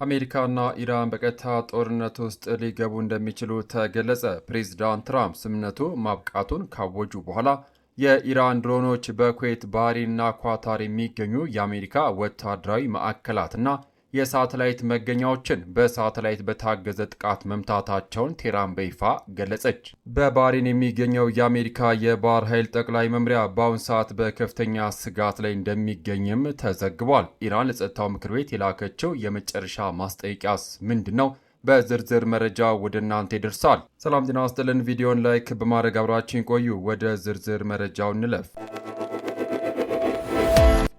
አሜሪካና ኢራን በቀጥታ ጦርነት ውስጥ ሊገቡ እንደሚችሉ ተገለጸ። ፕሬዚዳንት ትራምፕ ስምምነቱ ማብቃቱን ካወጁ በኋላ የኢራን ድሮኖች በኩዌት፣ ባህሬንና ኳታር የሚገኙ የአሜሪካ ወታደራዊ ማዕከላትና የሳተላይት መገኛዎችን በሳተላይት በታገዘ ጥቃት መምታታቸውን ቴህራን በይፋ ገለጸች። በባህሬን የሚገኘው የአሜሪካ የባህር ኃይል ጠቅላይ መምሪያ በአሁኑ ሰዓት በከፍተኛ ስጋት ላይ እንደሚገኝም ተዘግቧል። ኢራን ለጸጥታው ምክር ቤት የላከችው የመጨረሻ ማስጠንቀቂያስ ምንድን ነው? በዝርዝር መረጃ ወደ እናንተ ይደርሳል። ሰላም ጤና ይስጥልን። ቪዲዮን ላይክ በማድረግ አብራችን ቆዩ። ወደ ዝርዝር መረጃው እንለፍ።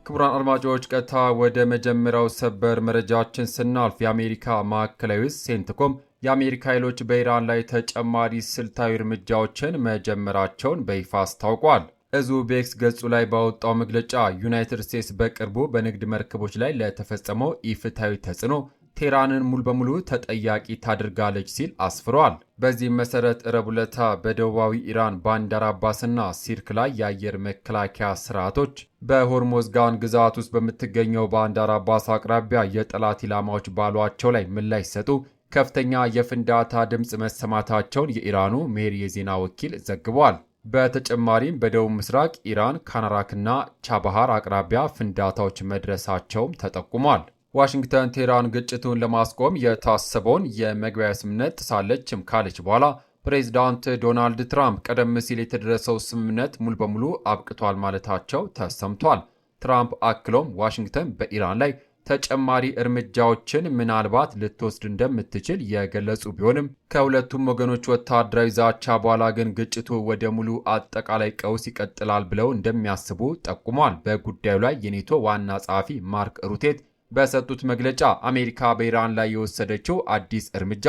ክቡራን አድማጮች ቀጥታ ወደ መጀመሪያው ሰበር መረጃችን ስናልፍ የአሜሪካ ማዕከላዊ ሴንትኮም የአሜሪካ ኃይሎች በኢራን ላይ ተጨማሪ ስልታዊ እርምጃዎችን መጀመራቸውን በይፋ አስታውቋል። እዙ በኤክስ ገጹ ላይ ባወጣው መግለጫ ዩናይትድ ስቴትስ በቅርቡ በንግድ መርከቦች ላይ ለተፈጸመው ኢፍትሐዊ ተጽዕኖ ቴህራንን ሙሉ በሙሉ ተጠያቂ ታድርጋለች ሲል አስፍሯል። በዚህም መሰረት ረቡዕ ዕለት በደቡባዊ ኢራን ባንዳር አባስና ሲርክ ላይ የአየር መከላከያ ስርዓቶች በሆርሞዝጋን ግዛት ውስጥ በምትገኘው ባንዳር አባስ አቅራቢያ የጠላት ኢላማዎች ባሏቸው ላይ ምላሽ ሲሰጡ ከፍተኛ የፍንዳታ ድምፅ መሰማታቸውን የኢራኑ ሜር የዜና ወኪል ዘግቧል። በተጨማሪም በደቡብ ምስራቅ ኢራን ካናራክና ቻባሃር አቅራቢያ ፍንዳታዎች መድረሳቸውም ተጠቁሟል። ዋሽንግተን ቴህራን ግጭቱን ለማስቆም የታሰበውን የመግቢያ ስምምነት ጥሳለችም ካለች በኋላ ፕሬዚዳንት ዶናልድ ትራምፕ ቀደም ሲል የተደረሰው ስምምነት ሙሉ በሙሉ አብቅቷል ማለታቸው ተሰምቷል። ትራምፕ አክሎም ዋሽንግተን በኢራን ላይ ተጨማሪ እርምጃዎችን ምናልባት ልትወስድ እንደምትችል የገለጹ ቢሆንም ከሁለቱም ወገኖች ወታደራዊ ዛቻ በኋላ ግን ግጭቱ ወደ ሙሉ አጠቃላይ ቀውስ ይቀጥላል ብለው እንደሚያስቡ ጠቁሟል። በጉዳዩ ላይ የኔቶ ዋና ጸሐፊ ማርክ ሩቴት በሰጡት መግለጫ አሜሪካ በኢራን ላይ የወሰደችው አዲስ እርምጃ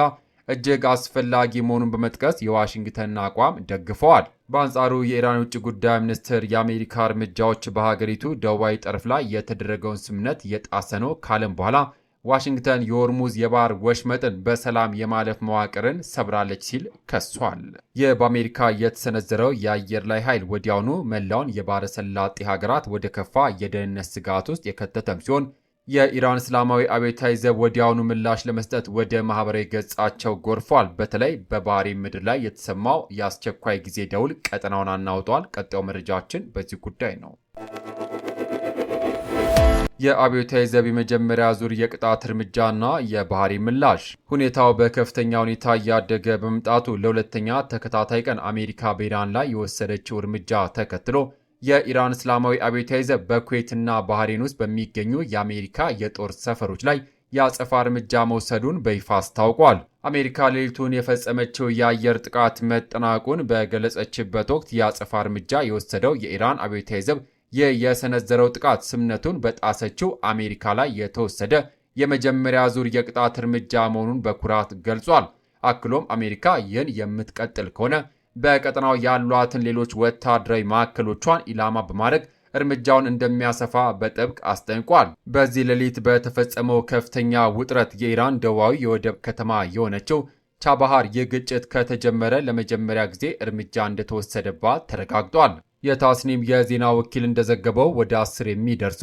እጅግ አስፈላጊ መሆኑን በመጥቀስ የዋሽንግተንን አቋም ደግፈዋል። በአንጻሩ የኢራን የውጭ ጉዳይ ሚኒስትር የአሜሪካ እርምጃዎች በሀገሪቱ ደቡባዊ ጠረፍ ላይ የተደረገውን ስምምነት የጣሰ ነው ካለም በኋላ ዋሽንግተን የሆርሙዝ የባህር ወሽመጥን በሰላም የማለፍ መዋቅርን ሰብራለች ሲል ከሷል። ይህ በአሜሪካ የተሰነዘረው የአየር ላይ ኃይል ወዲያውኑ መላውን የባህረ ሰላጤ ሀገራት ወደ ከፋ የደህንነት ስጋት ውስጥ የከተተም ሲሆን የኢራን እስላማዊ አብዮታዊ ዘብ ወዲያውኑ ምላሽ ለመስጠት ወደ ማህበራዊ ገጻቸው ጎርፏል። በተለይ በባህሬን ምድር ላይ የተሰማው የአስቸኳይ ጊዜ ደውል ቀጠናውን አናውጧል። ቀጣዩ መረጃችን በዚህ ጉዳይ ነው። የአብዮታዊ ዘብ የመጀመሪያ ዙር የቅጣት እርምጃና የባህሬን ምላሽ። ሁኔታው በከፍተኛ ሁኔታ እያደገ በመምጣቱ ለሁለተኛ ተከታታይ ቀን አሜሪካ በኢራን ላይ የወሰደችው እርምጃ ተከትሎ የኢራን እስላማዊ አብዮታዊ ዘብ በኩዌትና ባህሬን ውስጥ በሚገኙ የአሜሪካ የጦር ሰፈሮች ላይ የአጸፋ እርምጃ መውሰዱን በይፋ አስታውቋል። አሜሪካ ሌሊቱን የፈጸመችው የአየር ጥቃት መጠናቁን በገለጸችበት ወቅት የአጸፋ እርምጃ የወሰደው የኢራን አብዮታዊ ዘብ ይህ የሰነዘረው ጥቃት ስምምነቱን በጣሰችው አሜሪካ ላይ የተወሰደ የመጀመሪያ ዙር የቅጣት እርምጃ መሆኑን በኩራት ገልጿል። አክሎም አሜሪካ ይህን የምትቀጥል ከሆነ በቀጠናው ያሏትን ሌሎች ወታደራዊ ማዕከሎቿን ኢላማ በማድረግ እርምጃውን እንደሚያሰፋ በጥብቅ አስጠንቋል። በዚህ ሌሊት በተፈጸመው ከፍተኛ ውጥረት የኢራን ደቡባዊ የወደብ ከተማ የሆነችው ቻባሃር ይህ ግጭት ከተጀመረ ለመጀመሪያ ጊዜ እርምጃ እንደተወሰደባት ተረጋግጧል። የታስኒም የዜና ወኪል እንደዘገበው ወደ 10 የሚደርሱ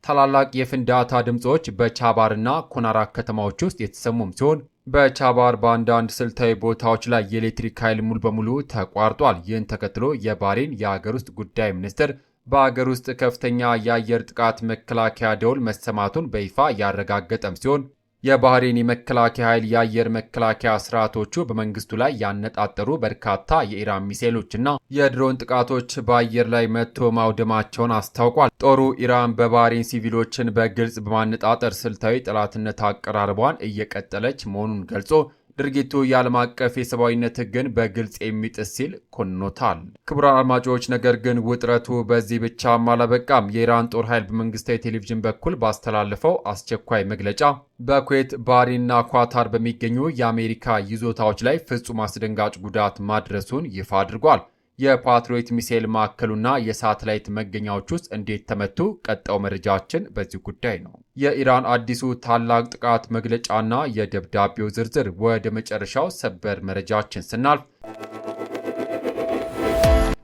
ታላላቅ የፍንዳታ ድምፆች በቻባርና ኮናራክ ከተማዎች ውስጥ የተሰሙም ሲሆን በቻባር በአንዳንድ ስልታዊ ቦታዎች ላይ የኤሌክትሪክ ኃይል ሙሉ በሙሉ ተቋርጧል። ይህን ተከትሎ የባህሬን የሀገር ውስጥ ጉዳይ ሚኒስትር በሀገር ውስጥ ከፍተኛ የአየር ጥቃት መከላከያ ደውል መሰማቱን በይፋ ያረጋገጠም ሲሆን የባህሬን የመከላከያ ኃይል የአየር መከላከያ ስርዓቶቹ በመንግስቱ ላይ ያነጣጠሩ በርካታ የኢራን ሚሳኤሎችና የድሮን ጥቃቶች በአየር ላይ መትቶ ማውደማቸውን አስታውቋል። ጦሩ ኢራን በባህሬን ሲቪሎችን በግልጽ በማነጣጠር ስልታዊ ጠላትነት አቀራረቧን እየቀጠለች መሆኑን ገልጾ ድርጊቱ የዓለም አቀፍ የሰብአዊነት ሕግን በግልጽ የሚጥስ ሲል ኮንኖታል። ክቡራን አድማጮች፣ ነገር ግን ውጥረቱ በዚህ ብቻም አላበቃም። የኢራን ጦር ኃይል በመንግስታዊ ቴሌቪዥን በኩል ባስተላለፈው አስቸኳይ መግለጫ በኩዌት፣ ባህሬንና ኳታር በሚገኙ የአሜሪካ ይዞታዎች ላይ ፍጹም አስደንጋጭ ጉዳት ማድረሱን ይፋ አድርጓል። የፓትሪዮት ሚሳኤል ማዕከሉና የሳተላይት መገኛዎች ውስጥ እንዴት ተመቱ? ቀጣው መረጃችን በዚህ ጉዳይ ነው። የኢራን አዲሱ ታላቅ ጥቃት መግለጫና የደብዳቤው ዝርዝር። ወደ መጨረሻው ሰበር መረጃችን ስናልፍ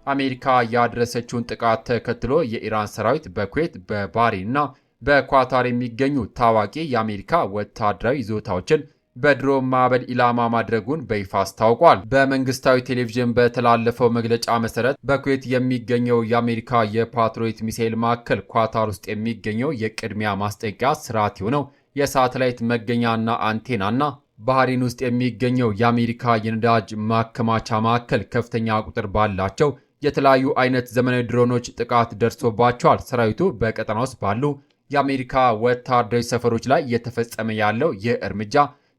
አሜሪካ ያደረሰችውን ጥቃት ተከትሎ የኢራን ሰራዊት በኩዌት በባህሬንና በኳታር የሚገኙ ታዋቂ የአሜሪካ ወታደራዊ ይዞታዎችን በድሮን ማዕበል ኢላማ ማድረጉን በይፋ አስታውቋል። በመንግስታዊ ቴሌቪዥን በተላለፈው መግለጫ መሰረት በኩዌት የሚገኘው የአሜሪካ የፓትሪዮት ሚሳኤል ማዕከል ኳታር ውስጥ የሚገኘው የቅድሚያ ማስጠንቀቂያ ስርዓት የሆነው የሳተላይት መገኛና አንቴናና ባህሬን ውስጥ የሚገኘው የአሜሪካ የነዳጅ ማከማቻ ማዕከል ከፍተኛ ቁጥር ባላቸው የተለያዩ አይነት ዘመናዊ ድሮኖች ጥቃት ደርሶባቸዋል። ሰራዊቱ በቀጠና ውስጥ ባሉ የአሜሪካ ወታደራዊ ሰፈሮች ላይ እየተፈጸመ ያለው ይህ እርምጃ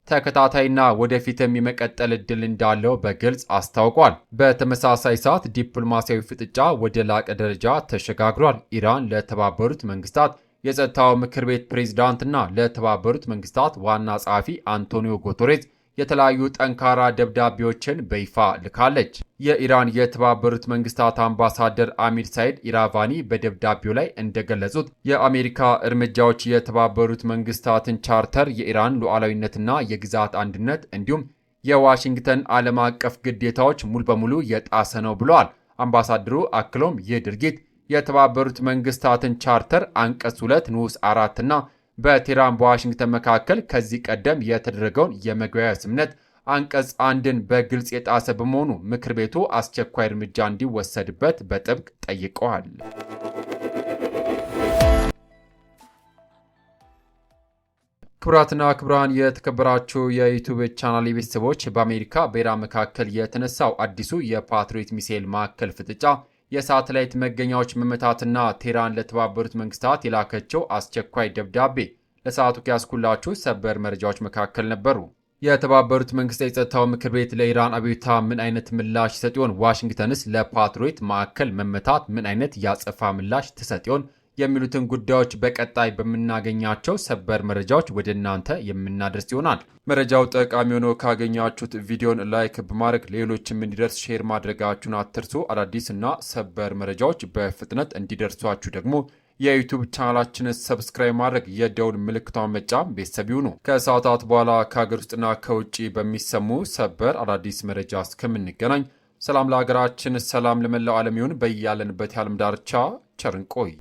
ተከታታይና ወደፊትም የመቀጠል ዕድል እንዳለው በግልጽ አስታውቋል። በተመሳሳይ ሰዓት ዲፕሎማሲያዊ ፍጥጫ ወደ ላቀ ደረጃ ተሸጋግሯል። ኢራን ለተባበሩት መንግስታት የጸጥታው ምክር ቤት ፕሬዝዳንትና ለተባበሩት መንግስታት ዋና ጸሐፊ አንቶኒዮ ጉተሬዝ የተለያዩ ጠንካራ ደብዳቤዎችን በይፋ ልካለች። የኢራን የተባበሩት መንግስታት አምባሳደር አሚር ሳይድ ኢራቫኒ በደብዳቤው ላይ እንደገለጹት የአሜሪካ እርምጃዎች የተባበሩት መንግስታትን ቻርተር፣ የኢራን ሉዓላዊነትና የግዛት አንድነት እንዲሁም የዋሽንግተን ዓለም አቀፍ ግዴታዎች ሙሉ በሙሉ የጣሰ ነው ብለዋል። አምባሳደሩ አክሎም ይህ ድርጊት የተባበሩት መንግስታትን ቻርተር አንቀጽ 2 ንዑስ 4 እና በቴህራን በዋሽንግተን መካከል ከዚህ ቀደም የተደረገውን የመግባቢያ ስምምነት አንቀጽ 1ን በግልጽ የጣሰ በመሆኑ ምክር ቤቱ አስቸኳይ እርምጃ እንዲወሰድበት በጥብቅ ጠይቀዋል። ክቡራትና ክቡራን የተከበራችሁ የዩቲዩብ ቻናል ቤተሰቦች በአሜሪካ በኢራን መካከል የተነሳው አዲሱ የፓትሪዮት ሚሳኤል ማዕከል ፍጥጫ የሳተላይት መገኛዎች መመታትና ቴህራን ለተባበሩት መንግስታት የላከችው አስቸኳይ ደብዳቤ ለሰዓቱ ከያዝኩላችሁ ሰበር መረጃዎች መካከል ነበሩ። የተባበሩት መንግስታት የጸጥታው ምክር ቤት ለኢራን አብዮታ ምን አይነት ምላሽ ይሰጥ ይሆን? ዋሽንግተንስ ለፓትሪዮት ማዕከል መመታት ምን አይነት ያጸፋ ምላሽ ትሰጥ ይሆን? የሚሉትን ጉዳዮች በቀጣይ በምናገኛቸው ሰበር መረጃዎች ወደ እናንተ የምናደርስ ይሆናል። መረጃው ጠቃሚ ሆኖ ካገኛችሁት ቪዲዮን ላይክ በማድረግ ሌሎችም እንዲደርስ ሼር ማድረጋችሁን አትርሱ። አዳዲስ እና ሰበር መረጃዎች በፍጥነት እንዲደርሷችሁ ደግሞ የዩቲዩብ ቻናላችንን ሰብስክራይብ ማድረግ የደውል ምልክቷን መጫን ቤተሰብ ይሁኑ። ከሰዓታት በኋላ ከሀገር ውስጥና ከውጭ በሚሰሙ ሰበር አዳዲስ መረጃ እስከምንገናኝ ሰላም ለሀገራችን፣ ሰላም ለመላው ዓለም ይሁን። በያለንበት የዓለም ዳርቻ ቸር እንቆይ።